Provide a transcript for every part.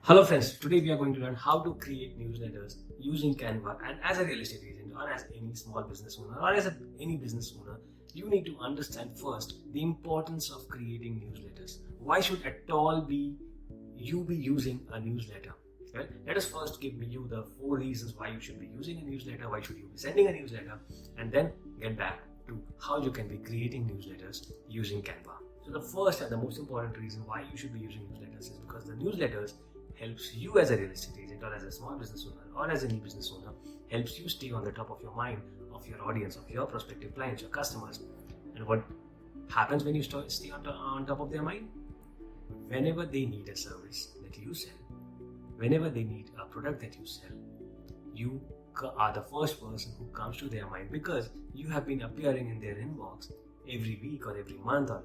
Hello friends, today we are going to learn how to create newsletters using Canva. And as a real estate agent or as any small business owner or as any business owner, you need to understand first the importance of creating newsletters. Why should at all be using a newsletter? Well, let us first give you the 4 reasons why you should be using a newsletter, why should you be sending a newsletter, and then get back to how you can be creating newsletters using Canva. So the first and the most important reason why you should be using newsletters is because the newsletters helps you as a real estate agent or as a small business owner or as any business owner, helps you stay on the top of your mind, of your audience, of your prospective clients, your customers. And what happens when you stay on top of their mind? Whenever they need a service that you sell, whenever they need a product that you sell, you are the first person who comes to their mind because you have been appearing in their inbox every week or every month or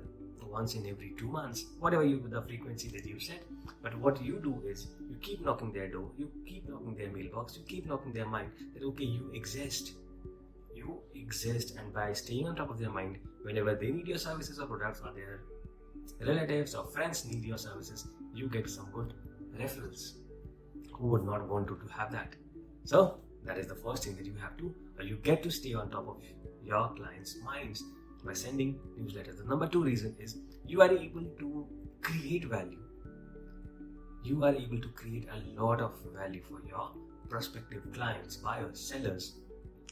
once in every 2 months, whatever the frequency that you set. But what you do is you keep knocking their door, you keep knocking their mailbox, you keep knocking their mind that okay, you exist, and by staying on top of their mind, whenever they need your services or products or their relatives or friends need your services, you get some good referrals. Who would not want to have that? So that is the first thing that you get to stay on top of your clients' minds by sending newsletters. The number 2 reason is you are able to create value. You are able to create a lot of value for your prospective clients, buyers, sellers,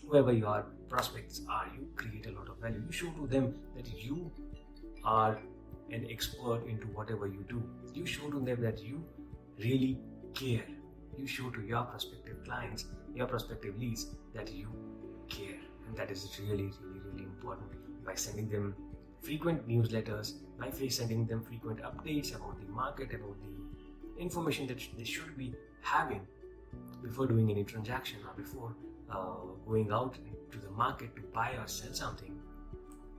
whoever your prospects are. You create a lot of value. You show to them that you are an expert into whatever you do. You show to them that you really care. You show to your prospective clients, your prospective leads that you care. And that is really important. By sending them frequent newsletters, by sending them frequent updates about the market, about the information that they should be having before doing any transaction or before going out to the market to buy or sell something,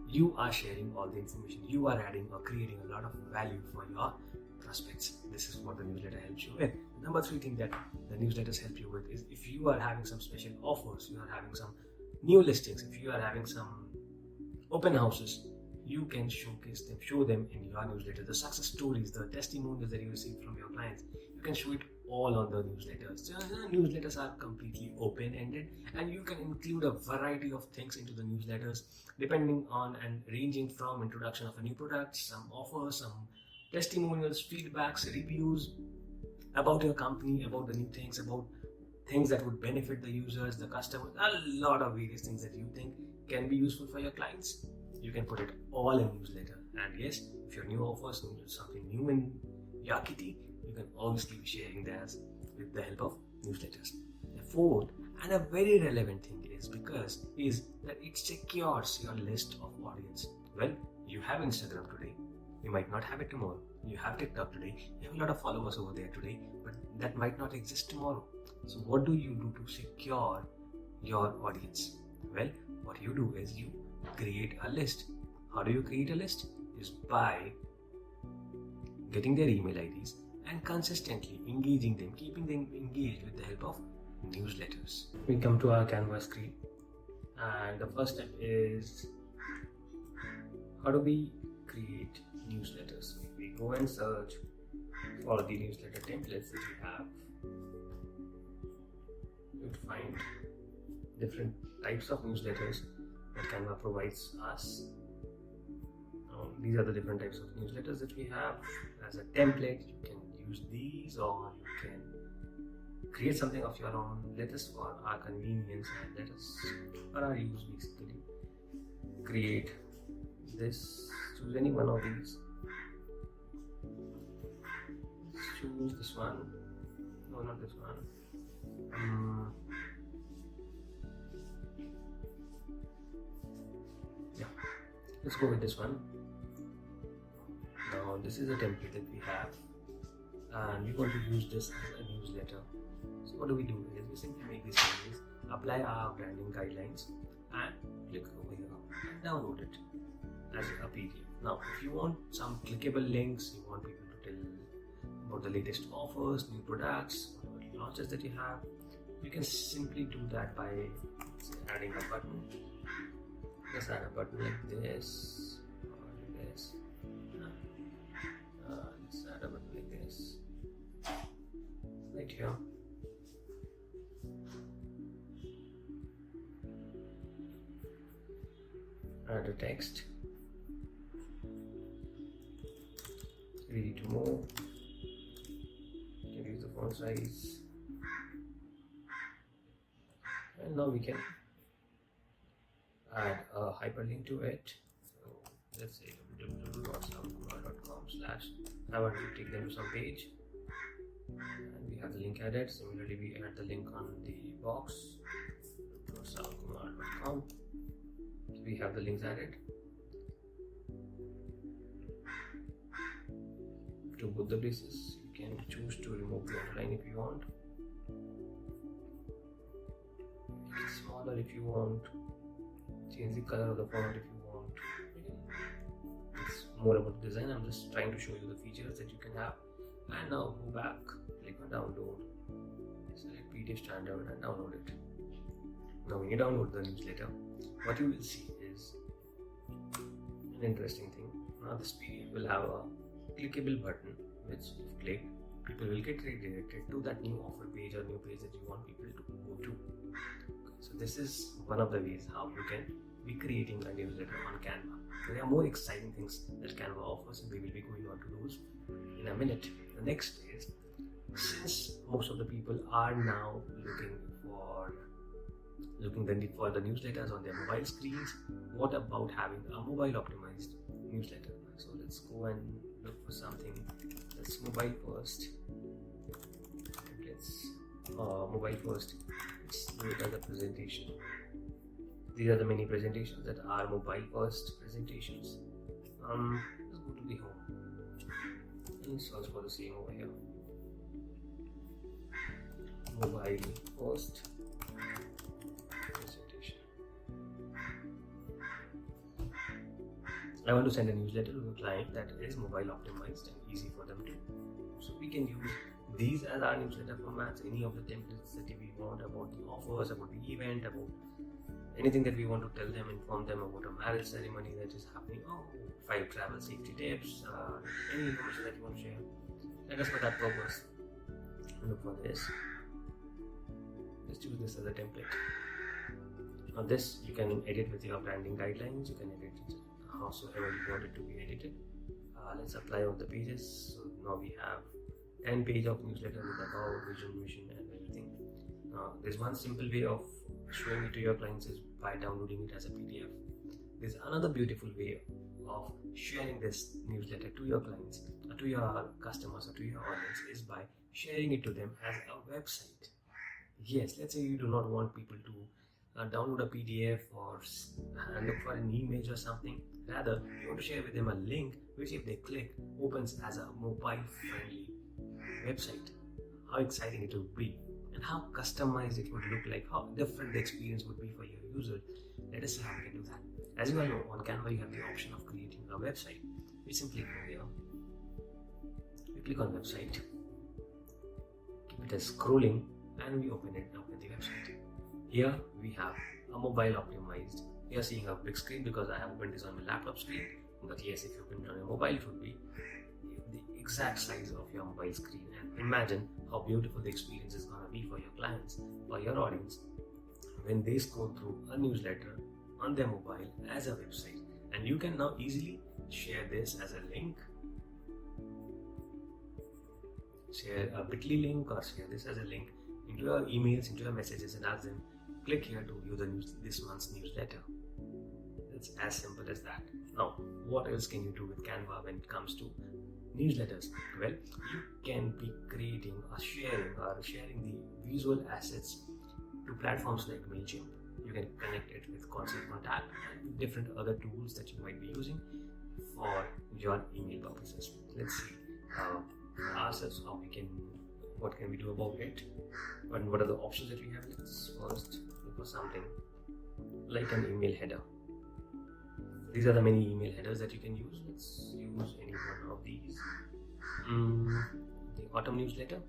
you are sharing all the information. You are adding or creating a lot of value for your prospects. This is what the newsletter helps you with. The number 3 thing that the newsletters help you with is if you are having some special offers, you are having some new listings, if you are having some open houses, you can showcase them, show them in your newsletter. The success stories, the testimonials that you receive from your clients, you can show it all on the newsletters. So the newsletters are completely open-ended and you can include a variety of things into the newsletters depending on and ranging from introduction of a new product, some offers, some testimonials, feedbacks, reviews about your company, about the new things, about things that would benefit the users, the customers, a lot of various things that you think can be useful for your clients. You can put it all in newsletter. And yes, if your new offers, something new in your kitty, you can obviously be sharing that with the help of newsletters. The 4th and a very relevant thing is that it secures your list of audience. Well, you have Instagram today, you might not have it tomorrow. You have TikTok today, you have a lot of followers over there today, but that might not exist tomorrow. So what do you do to secure your audience? Well, what you do is you create a list. How do you create a list? Is by getting their email IDs and consistently engaging them, keeping them engaged with the help of newsletters. We come to our Canva screen and the first step is how do we create newsletters? If we go and search for the newsletter templates that we have, you'd find different types of newsletters that Canva provides us. These are the different types of newsletters that we have. As a template, you can use these or you can create something of your own. Let us, for our convenience and let us, for our use basically, create this. Choose any one of these. Let's choose this one. No, not this one. Let's go with this one. Now this is a template that we have and we want to use this as a newsletter. So what do? Is we simply make these changes, apply our branding guidelines and click over here and download it as a PDF. Now if you want some clickable links, you want people to tell about the latest offers, new products, whatever launches that you have, you can simply do that by adding a button. Just add a button like this or this. Let's add a button like this. right here. Add a text. Ready to move. You can use the font size. And now we can add a hyperlink to it. So let's say www.sawan.com/ I want to take them to some page, and we have the link added. Similarly, we add the link on the box, sawan.com. We have the links added to both the places. You can choose to remove the underline if you want, make it smaller if you want, change the color of the font if you want. It's more about the design. I'm just trying to show you the features that you can have. And now go back, click on download, select PDF standard and download it. Now when you download the newsletter, what you will see is an interesting thing. Now this PDF will have a clickable button, which if clicked, people will get redirected to that new offer page or new page that you want people to go to. So this is one of the ways how you can be creating a newsletter on Canva. There are more exciting things that Canva offers, and we will be going on to those in a minute. The next is, since most of the people are now looking for the newsletters on their mobile screens, what about having a mobile optimized newsletter? So let's go and look for something that's mobile first. Mobile first. Let's do it as a presentation. These are the many presentations that are mobile first presentations. Let's go to the home and search for the same over here. Mobile first presentation. I want to send a newsletter to a client that is mobile optimized and easy for them to. So we can use these as our newsletter formats, any of the templates that we want, about the offers, about the event, about anything that we want to tell them, inform them about a marriage ceremony that is happening, 5 travel safety tips, any information that you want to share. Let us for that purpose look for this. Let's use this as a template. Now this you can edit with your branding guidelines, you can edit it howsoever you want it to be edited. Let's apply all the pages. So now we have 10 pages of newsletter with about vision, mission and everything. Now there's one simple way of showing it to your clients is by downloading it as a PDF. There's another beautiful way of sharing this newsletter to your clients, to your customers or to your audience is by sharing it to them as a website. Yes, let's say you do not want people to download a PDF or look for an image or something. Rather, you want to share with them a link which, if they click, opens as a mobile friendly website. How exciting it would be, and how customized it would look like, how different the experience would be for your user. Let us see how we can do that. As you all know, on Canva you have the option of creating a website. We simply go here, we click on website, keep it as scrolling, and we open it up in the website. Here we have a mobile optimized. You are seeing a big screen because I have opened this on my laptop screen, but yes, if you open it on your mobile, it would be the exact size of your mobile screen. And imagine how beautiful the experience is going to be for your clients, for your audience, when they scroll through a newsletter on their mobile as a website. And you can now easily share this as a link, share a bit.ly link, or share this as a link into your emails, into your messages, and ask them, click here to view this month's newsletter. It's as simple as that. Now, what else can you do with Canva when it comes to newsletters? Well, you can be creating or sharing the visual assets to platforms like MailChimp. You can connect it with Constant Contact and different other tools that you might be using for your email purposes. Let's see ourselves what can we do about it, and what are the options that we have. Let's first look for something like an email header. These are the many email headers that you can use. Let's use any one of these. The autumn newsletter,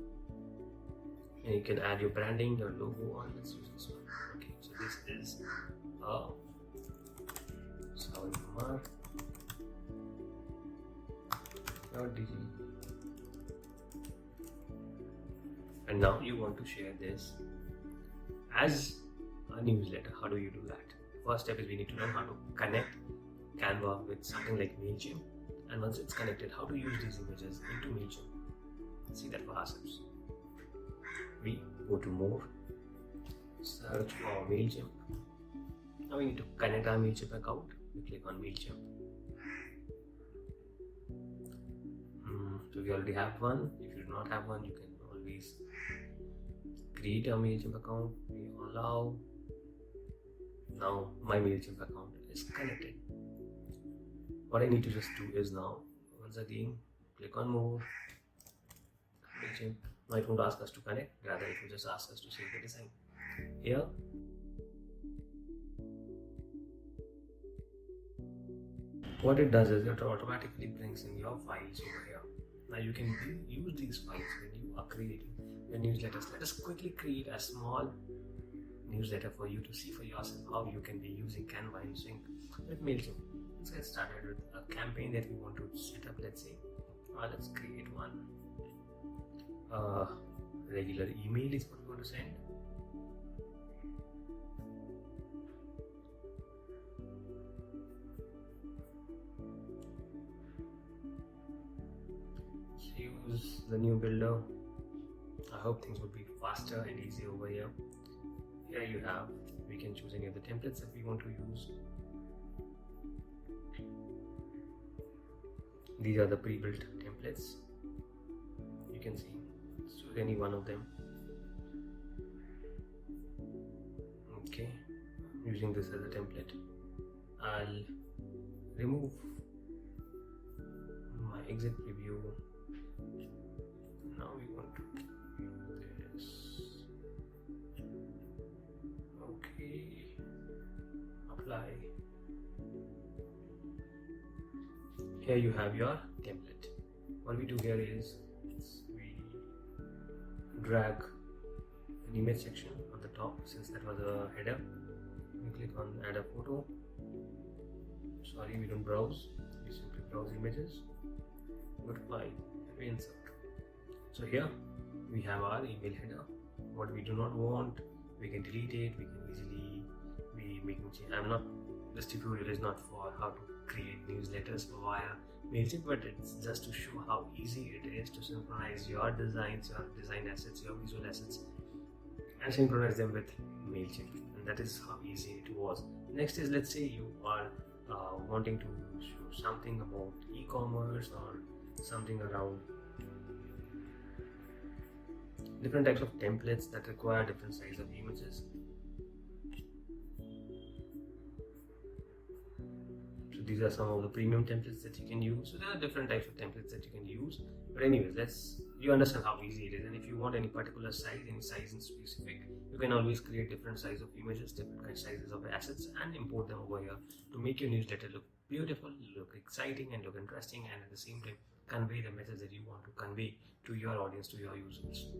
and you can add your branding, your logo on. Let's use this one. Okay, so this is Sawan Kumar .dg, and now you want to share this as a newsletter. How do you do that? First step is we need to learn how to connect Canva with something like MailChimp, and once it's connected, how to use these images into MailChimp. See that for ourselves. We go to more, search for MailChimp. Now we need to connect our MailChimp account. We click on MailChimp. So we already have one. If you do not have one, you can always create a MailChimp account. We allow. Now my MailChimp account is connected. What I need to just do is now, once again, click on more, MailChimp. Now it won't ask us to connect, rather it will just ask us to save the design. Here, what it does is it automatically brings in your files over here. Now you can use these files when you are creating your newsletters. Let us quickly create a small newsletter for you to see for yourself how you can be using Canva in sync with MailChimp. Let's get started with a campaign that we want to set up. Let's say, let's create one. Regular email is what we want to send. Use the new builder. I hope things would be faster and easy over here. Here you have, we can choose any of the templates that we want to use. These are the pre-built templates. You can see, choose any one of them. Okay, using this as a template. I'll remove my exit preview. Now we want to do this. Okay, apply. Here you have your template. What we do here is we drag an image section on the top, since that was a header. We click on add a photo. Sorry, we don't browse, we simply browse images. Go to file and we insert. So here we have our email header. What we do not want, we can delete it. We can easily be making change. This tutorial is not for how to create newsletters via MailChimp, but it's just to show how easy it is to synchronize your designs, your design assets, your visual assets, and synchronize them with MailChimp. And that is how easy it was. Next is, let's say you are wanting to show something about e-commerce or something around different types of templates that require different size of images. So these are some of the premium templates that you can use. So there are different types of templates that you can use. But anyways, you understand how easy it is. And if you want any particular size, any size in specific, you can always create different size of images, different kind of sizes of assets, and import them over here to make your newsletter look beautiful, look exciting, and look interesting, and at the same time convey the message that you want to convey to your audience, to your users.